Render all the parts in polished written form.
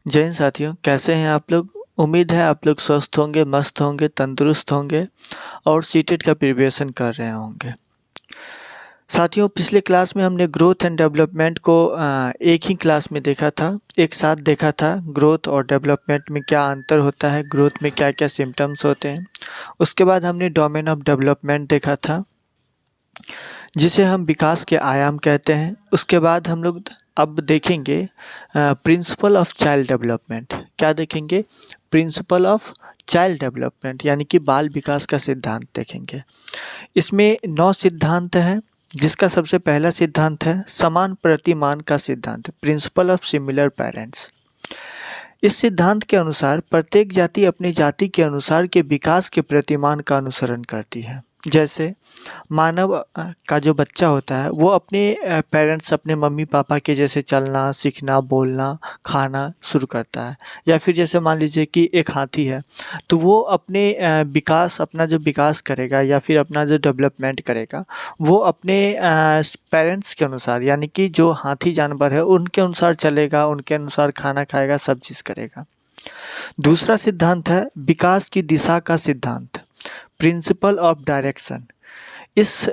जय हिंद साथियों, कैसे हैं आप लोग। उम्मीद है आप लोग स्वस्थ होंगे, मस्त होंगे, तंदुरुस्त होंगे और सीटेट का प्रिपरेशन कर रहे होंगे। साथियों, पिछले क्लास में हमने ग्रोथ एंड डेवलपमेंट को एक ही क्लास में देखा था, एक साथ देखा था। ग्रोथ और डेवलपमेंट में क्या अंतर होता है, ग्रोथ में क्या क्या सिम्टम्स होते हैं। उसके बाद हमने डोमेन ऑफ डेवलपमेंट देखा था, जिसे हम विकास के आयाम कहते हैं। उसके बाद हम लोग अब देखेंगे प्रिंसिपल ऑफ चाइल्ड डेवलपमेंट। क्या देखेंगे? प्रिंसिपल ऑफ चाइल्ड डेवलपमेंट, यानी कि बाल विकास का सिद्धांत देखेंगे। इसमें 9 सिद्धांत हैं, जिसका सबसे पहला सिद्धांत है समान प्रतिमान का सिद्धांत, प्रिंसिपल ऑफ सिमिलर पेरेंट्स। इस सिद्धांत के अनुसार प्रत्येक जाति अपनी जाति के अनुसार के विकास के प्रतिमान का अनुसरण करती है। जैसे मानव का जो बच्चा होता है वो अपने पेरेंट्स, अपने मम्मी पापा के जैसे चलना, सीखना, बोलना, खाना शुरू करता है। या फिर जैसे मान लीजिए कि एक हाथी है, तो वो अपने विकास, अपना जो विकास करेगा या फिर अपना जो डेवलपमेंट करेगा, वो अपने पेरेंट्स के अनुसार, यानी कि जो हाथी जानवर है उनके अनुसार चलेगा, उनके अनुसार खाना खाएगा, सब चीज़ करेगा। दूसरा सिद्धांत है विकास की दिशा का सिद्धांत, प्रिंसिपल ऑफ डायरेक्शन। इस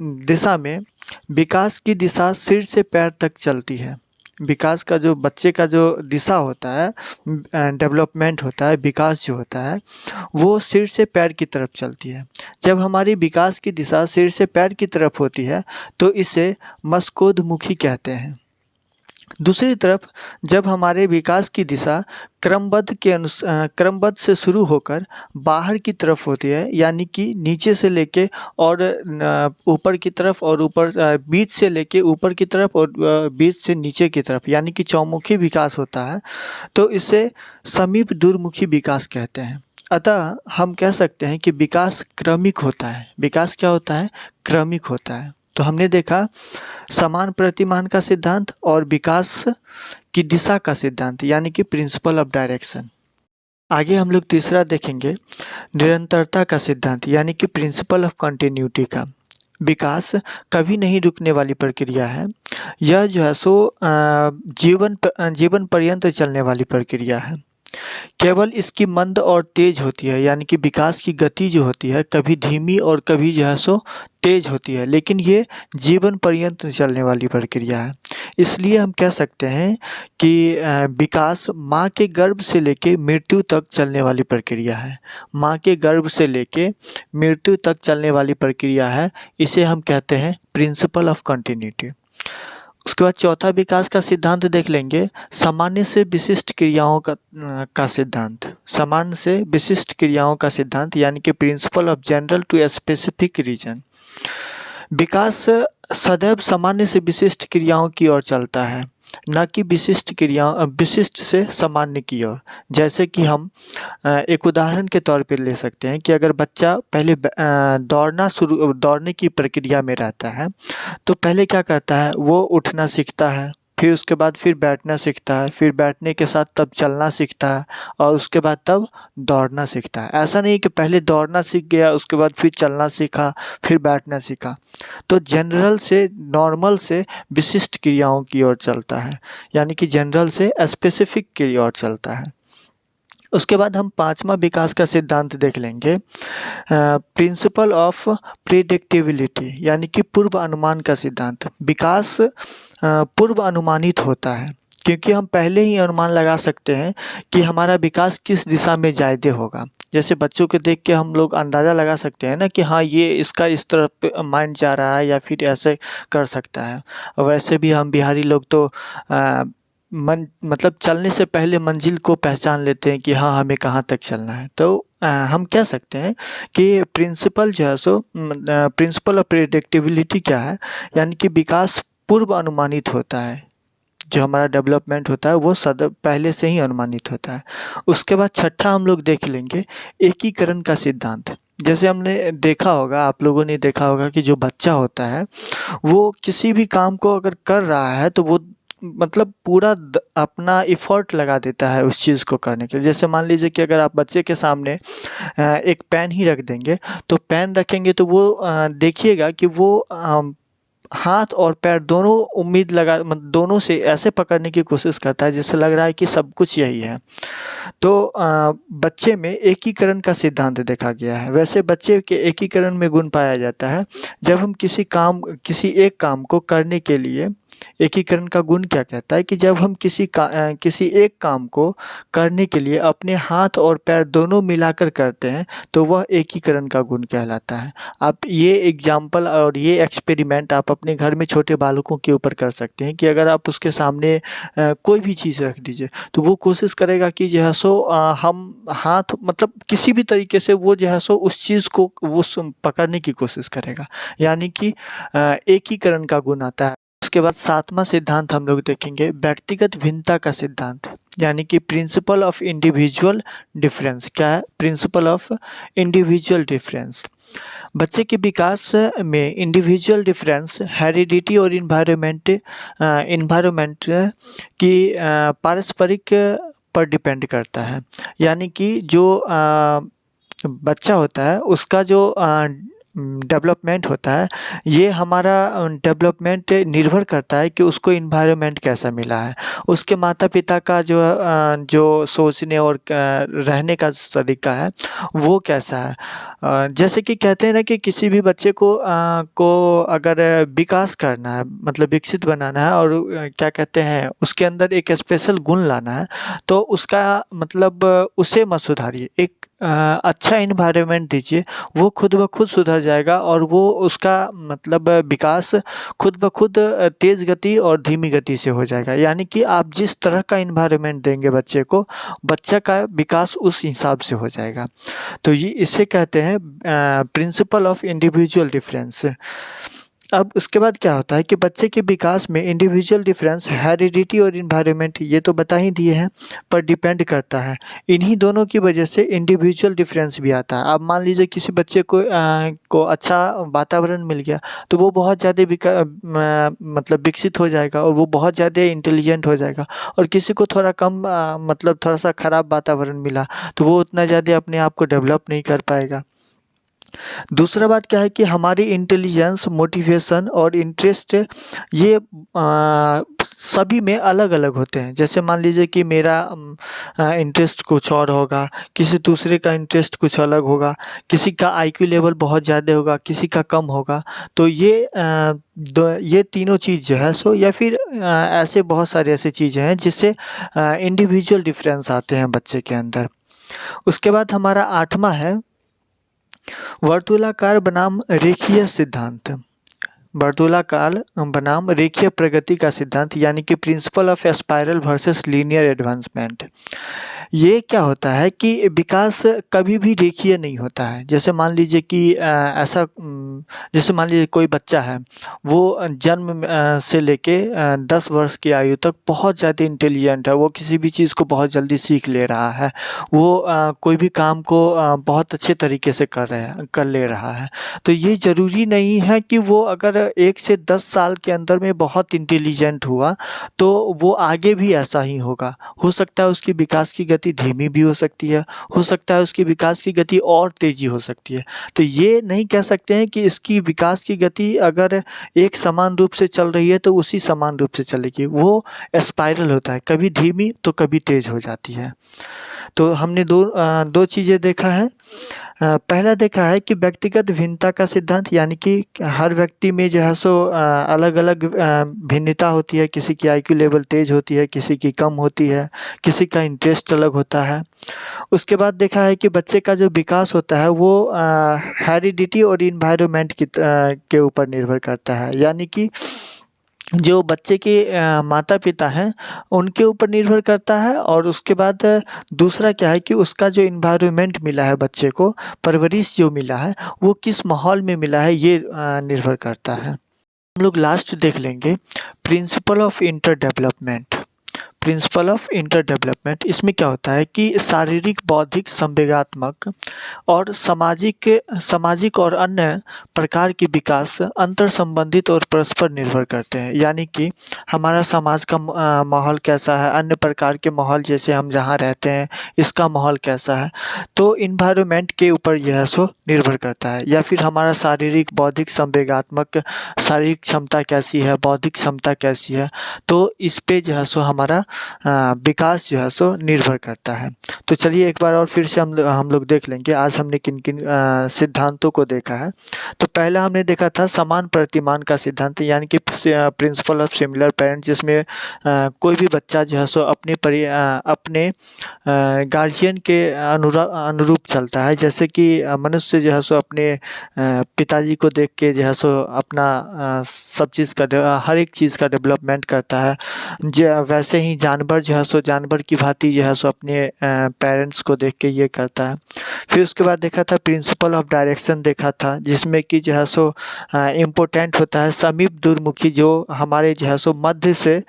दिशा में विकास की दिशा सिर से पैर तक चलती है। विकास का जो बच्चे का जो दिशा होता है, डेवलपमेंट होता है, विकास जो होता है, वो सिर से पैर की तरफ चलती है। जब हमारी विकास की दिशा सिर से पैर की तरफ होती है तो इसे मस्कोद्मुखी कहते हैं। दूसरी तरफ जब हमारे विकास की दिशा क्रमबद्ध से शुरू होकर बाहर की तरफ होती है, यानी कि नीचे से लेके और ऊपर की तरफ, और बीच से लेके ऊपर की तरफ और बीच से नीचे की तरफ, यानी कि चौमुखी विकास होता है, तो इसे समीप दूरमुखी विकास कहते हैं। अतः हम कह सकते हैं कि विकास क्रमिक होता है। विकास क्या होता है? क्रमिक होता है। तो हमने देखा समान प्रतिमान का सिद्धांत और विकास की दिशा का सिद्धांत, यानी कि प्रिंसिपल ऑफ डायरेक्शन। आगे हम लोग तीसरा देखेंगे निरंतरता का सिद्धांत, यानी कि प्रिंसिपल ऑफ कंटिन्यूटी का। विकास कभी नहीं रुकने वाली प्रक्रिया है। यह जो है सो जीवन पर्यंत चलने वाली प्रक्रिया है। केवल इसकी मंद और तेज होती है, यानी कि विकास की गति जो होती है कभी धीमी और कभी जो है सो तेज होती है, लेकिन ये जीवन पर्यंत चलने वाली प्रक्रिया है। इसलिए हम कह सकते हैं कि विकास माँ के गर्भ से लेके मृत्यु तक चलने वाली प्रक्रिया है। माँ के गर्भ से लेके मृत्यु तक चलने वाली प्रक्रिया है। इसे हम कहते हैं प्रिंसिपल ऑफ कंटिन्यूटी। उसके बाद चौथा विकास का सिद्धांत देख लेंगे, सामान्य से विशिष्ट क्रियाओं का सिद्धांत। सामान्य से विशिष्ट क्रियाओं का सिद्धांत, यानी कि principle of general to specific reason. विकास सदैव सामान्य से विशिष्ट क्रियाओं की ओर चलता है, न कि विशिष्ट से सामान्य की ओर। जैसे कि हम एक उदाहरण के तौर पर ले सकते हैं कि अगर बच्चा पहले दौड़ने की प्रक्रिया में रहता है, तो पहले क्या करता है, वो उठना सीखता है, फिर उसके बाद फिर बैठना सीखता है, फिर बैठने के साथ तब चलना सीखता है, और उसके बाद तब दौड़ना सीखता है। ऐसा नहीं कि पहले दौड़ना सीख गया, उसके बाद फिर चलना सीखा, फिर बैठना सीखा। तो जनरल से, नॉर्मल से विशिष्ट क्रियाओं की ओर चलता है, यानी कि जनरल से स्पेसिफिक की ओर चलता है। उसके बाद हम पांचवा विकास का सिद्धांत देख लेंगे, प्रिंसिपल ऑफ प्रिडिक्टिबिलिटी, यानी कि पूर्व अनुमान का सिद्धांत। विकास पूर्व अनुमानित होता है, क्योंकि हम पहले ही अनुमान लगा सकते हैं कि हमारा विकास किस दिशा में ज़्यादा होगा। जैसे बच्चों को देख के हम लोग अंदाज़ा लगा सकते हैं ना कि हाँ, ये इसका इस तरफ माइंड जा रहा है, या फिर ऐसे कर सकता है। वैसे भी हम बिहारी लोग तो मतलब चलने से पहले मंजिल को पहचान लेते हैं कि हाँ, हमें कहाँ तक चलना है। तो हम कह सकते हैं कि प्रिंसिपल जो है सो प्रिंसिपल ऑफ प्रेडिक्टेबिलिटी क्या है, यानी कि विकास पूर्व अनुमानित होता है। जो हमारा डेवलपमेंट होता है वो सदैव पहले से ही अनुमानित होता है। उसके बाद छठा हम लोग देख लेंगे एकीकरण का सिद्धांत। जैसे हमने देखा होगा, आप लोगों ने देखा होगा कि जो बच्चा होता है वो किसी भी काम को अगर कर रहा है तो वो मतलब पूरा अपना एफर्ट लगा देता है उस चीज़ को करने के लिए। जैसे मान लीजिए कि अगर आप बच्चे के सामने एक पेन ही रख देंगे, तो पेन रखेंगे तो वो देखिएगा कि वो हाथ और पैर दोनों उम्मीद लगा दोनों से ऐसे पकड़ने की कोशिश करता है जैसे लग रहा है कि सब कुछ यही है। तो बच्चे में एकीकरण का सिद्धांत देखा गया है। वैसे बच्चे के एकीकरण में गुण पाया जाता है जब हम किसी एक काम को करने के लिए एकीकरण का गुण क्या कहता है कि जब हम किसी एक काम को करने के लिए अपने हाथ और पैर दोनों मिलाकर करते हैं तो वह एकीकरण का गुण कहलाता है। आप ये एग्जाम्पल और ये एक्सपेरिमेंट आप अपने घर में छोटे बालकों के ऊपर कर सकते हैं कि अगर आप उसके सामने कोई भी चीज़ रख दीजिए तो वो कोशिश करेगा कि जो है सो हम हाथ मतलब किसी भी तरीके से वो जो है सो उस चीज़ को वो पकड़ने की कोशिश करेगा, यानी कि एकीकरण का गुण आता है। उसके बाद 7वां सिद्धांत हम लोग देखेंगे व्यक्तिगत भिन्नता का सिद्धांत, यानी कि प्रिंसिपल ऑफ इंडिविजुअल डिफरेंस। क्या है? Principle of individual difference. बच्चे के विकास में इंडिविजुअल डिफरेंस हेरिडिटी और इन्वायरमेंट की पारस्परिक पर डिपेंड करता है, यानी कि जो बच्चा होता है उसका जो डेवलपमेंट होता है ये हमारा डेवलपमेंट निर्भर करता है कि उसको इन्वायरमेंट कैसा मिला है, उसके माता पिता का जो सोचने और रहने का तरीका है वो कैसा है। जैसे कि कहते हैं ना कि किसी भी बच्चे को अगर विकास करना है मतलब विकसित बनाना है और क्या कहते हैं उसके अंदर एक स्पेशल गुण लाना है तो उसका मतलब उसे मत सुधारिए, एक अच्छा इन्वायरमेंट दीजिए, वो खुद ब खुद सुधर जाएगा और वो उसका मतलब विकास खुद ब खुद तेज़ गति और धीमी गति से हो जाएगा। यानी कि आप जिस तरह का इन्वायरमेंट देंगे बच्चे को, बच्चे का विकास उस हिसाब से हो जाएगा। तो ये इसे कहते हैं प्रिंसिपल ऑफ इंडिविजुअल डिफरेंस। अब उसके बाद क्या होता है कि बच्चे के विकास में इंडिविजुअल डिफरेंस हेरिडिटी और इन्वायरमेंट ये तो बता ही दिए हैं पर डिपेंड करता है। इन्हीं दोनों की वजह से इंडिविजुअल डिफरेंस भी आता है। अब मान लीजिए किसी बच्चे को अच्छा वातावरण मिल गया तो वो बहुत ज़्यादा मतलब विकसित हो जाएगा और वो बहुत ज़्यादा इंटेलिजेंट हो जाएगा, और किसी को थोड़ा कम मतलब थोड़ा सा ख़राब वातावरण मिला तो वो उतना ज़्यादा अपने आप को डेवलप नहीं कर पाएगा। दूसरा बात क्या है कि हमारी इंटेलिजेंस, मोटिवेशन और इंटरेस्ट ये सभी में अलग-अलग होते हैं। जैसे मान लीजिए कि मेरा इंटरेस्ट कुछ और होगा, किसी दूसरे का इंटरेस्ट कुछ अलग होगा, किसी का आईक्यू लेवल बहुत ज़्यादा होगा, किसी का कम होगा। तो ये तीनों चीज़ जो है सो या फिर ऐसे बहुत सारे ऐसी चीज़ें हैं जिससे इंडिविजुअल डिफरेंस आते हैं बच्चे के अंदर। उसके बाद हमारा 8वां है वर्तुलाकार बनाम रेखीय सिद्धांत। वर्तुलाकार बनाम रेखीय प्रगति का सिद्धांत, यानी कि principle of spiral versus linear advancement. ये क्या होता है कि विकास कभी भी रेखीय नहीं होता है। जैसे मान लीजिए कि जैसे मान लीजिए कोई बच्चा है, वो जन्म से लेके 10 वर्ष की आयु तक बहुत ज़्यादा इंटेलिजेंट है, वो किसी भी चीज़ को बहुत जल्दी सीख ले रहा है, वो कोई भी काम को बहुत अच्छे तरीके से कर ले रहा है। तो ये ज़रूरी नहीं है कि वो अगर 1 से 10 साल के अंदर में बहुत इंटेलिजेंट हुआ तो वो आगे भी ऐसा ही होगा। हो सकता है उसकी विकास की गति धीमी भी हो सकती है, हो सकता है उसकी विकास की गति और तेज़ी हो सकती है। तो ये नहीं कह सकते हैं कि इसकी विकास की गति अगर एक समान रूप से चल रही है तो उसी समान रूप से चलेगी। वो स्पाइरल होता है, कभी धीमी तो कभी तेज़ हो जाती है। तो हमने दो चीज़ें देखा है। पहला देखा है कि व्यक्तिगत भिन्नता का सिद्धांत, यानी कि हर व्यक्ति में जो है सो अलग-अलग भिन्नता होती है। किसी की आईक्यू लेवल तेज़ होती है, किसी की कम होती है, किसी का इंटरेस्ट अलग होता है। उसके बाद देखा है कि बच्चे का जो विकास होता है वो हेरिडिटी और इन्वायरमेंट के ऊपर निर्भर करता है, यानी कि जो बच्चे के माता-पिता हैं उनके ऊपर निर्भर करता है। और उसके बाद दूसरा क्या है कि उसका जो एनवायरनमेंट मिला है बच्चे को, परवरिश जो मिला है वो किस माहौल में मिला है ये निर्भर करता है। हम लोग लास्ट देख लेंगे principle of inter development. Principle of inter development, इसमें क्या होता है कि शारीरिक, बौद्धिक, संवेगात्मक और सामाजिक और अन्य प्रकार के विकास अंतर संबंधित और परस्पर निर्भर करते हैं। यानी कि हमारा समाज का माहौल कैसा है, अन्य प्रकार के माहौल जैसे हम जहाँ रहते हैं इसका माहौल कैसा है, तो इन्वायरमेंट के ऊपर यह सो निर्भर करता है। या फिर हमारा शारीरिक, बौद्धिक, संवेगात्मक, शारीरिक क्षमता कैसी है, बौद्धिक क्षमता कैसी है, तो इस पे जो है सो हमारा विकास जो है सो निर्भर करता है। तो चलिए एक बार और फिर से हम लोग देख लेंगे आज हमने किन किन सिद्धांतों को देखा है। तो पहला हमने देखा था समान प्रतिमान का सिद्धांत, यानी कि प्रिंसिपल ऑफ सिमिलर पेरेंट्स, जिसमें कोई भी बच्चा जो है सो अपने गार्जियन के अनुरूप चलता है। जैसे कि मनुष्य जो है सो अपने पिताजी को देख के जो है सो अपना सब चीज़ का हर एक चीज़ का डेवलपमेंट करता है। वैसे ही जानवर जो है सो जानवर की भांति जो है सो अपने पेरेंट्स को देख के ये करता है। फिर उसके बाद देखा था प्रिंसिपल ऑफ डायरेक्शन देखा था, जिसमें कि जो है सो इम्पोर्टेंट होता है समीप दूरमुखी, जो हमारे जो है सो मध्य से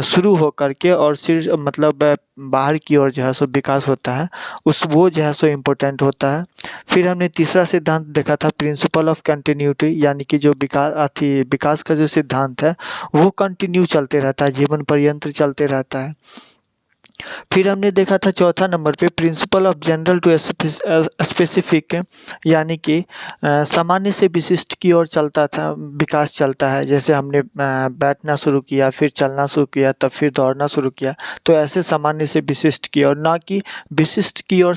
शुरू हो करके और सिर मतलब बाहर की ओर जो है सो विकास होता है, वो जो है सो इम्पोर्टेंट होता है। फिर हमने तीसरा सिद्धांत देखा था प्रिंसिपल ऑफ कंटिन्यूटी, यानी कि जो विकास का जो सिद्धांत है वो कंटिन्यू चलते रहता है, जीवन पर्यंत चलते रहता है। फिर हमने देखा था चौथा नंबर पे principle of general to specific, यानी कि सामान्य से विशिष्ट की ओर चलता था, विकास चलता है। जैसे हमने बैठना शुरू किया, फिर चलना शुरू किया, तब फिर दौड़ना शुरू किया, तो ऐसे सामान्य से विशिष्ट की ओर, ना कि विशिष्ट की ओर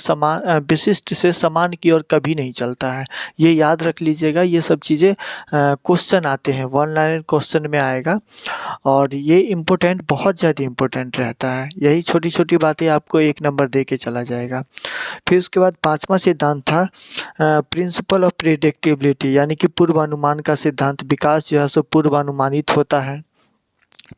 विशिष्ट से समान की ओर कभी नहीं चलता है। ये याद रख लीजिएगा, ये सब चीज़ें क्वेश्चन आते हैं, वन लाइन क्वेश्चन में आएगा और ये इम्पोर्टेंट, बहुत ज़्यादा इम्पोर्टेंट रहता है। यही छोटी छोटी बातें आपको 1 नंबर दे के चला जाएगा। फिर उसके बाद पाँचवा सिद्धांत था प्रिंसिपल ऑफ प्रेडिक्टेबिलिटी, यानी कि पूर्वानुमान का सिद्धांत। विकास जो है सो पूर्वानुमानित होता है।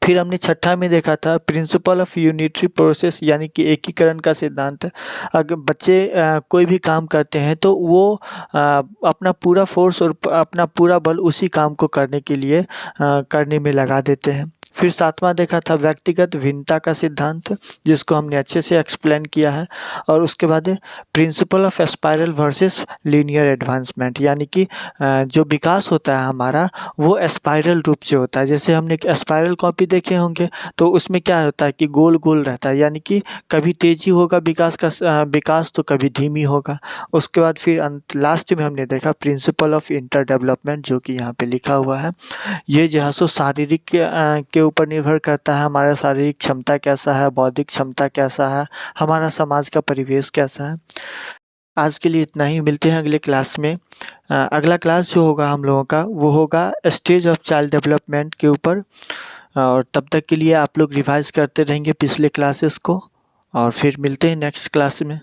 फिर हमने छठा में देखा था प्रिंसिपल ऑफ यूनिटरी प्रोसेस, यानी कि एकीकरण का सिद्धांत। अगर बच्चे कोई भी काम करते हैं तो वो अपना पूरा फोर्स और अपना पूरा बल उसी काम को करने के लिए करने में लगा देते हैं। फिर सातवां देखा था व्यक्तिगत भिन्नता का सिद्धांत, जिसको हमने अच्छे से एक्सप्लेन किया है। और उसके बाद principle of spiral versus linear advancement, यानी कि जो विकास होता है हमारा वो स्पाइरल रूप से होता है। जैसे हमने एक स्पाइरल कॉपी देखे होंगे, तो उसमें क्या होता है कि गोल गोल रहता है, यानी कि कभी तेजी होगा विकास तो कभी धीमी होगा। उसके बाद फिर लास्ट में हमने देखा प्रिंसिपल ऑफ इंटर डेवलपमेंट, जो कि यहाँ पे लिखा हुआ है। ये जो है सो शारीरिक के ऊपर निर्भर करता है, हमारा शारीरिक क्षमता कैसा है, बौद्धिक क्षमता कैसा है, हमारा समाज का परिवेश कैसा है। आज के लिए इतना ही, मिलते हैं अगले क्लास में। अगला क्लास जो होगा हम लोगों का वो होगा स्टेज ऑफ चाइल्ड डेवलपमेंट के ऊपर। और तब तक के लिए आप लोग रिवाइज करते रहेंगे पिछले क्लासेस को, और फिर मिलते हैं नेक्स्ट क्लास में।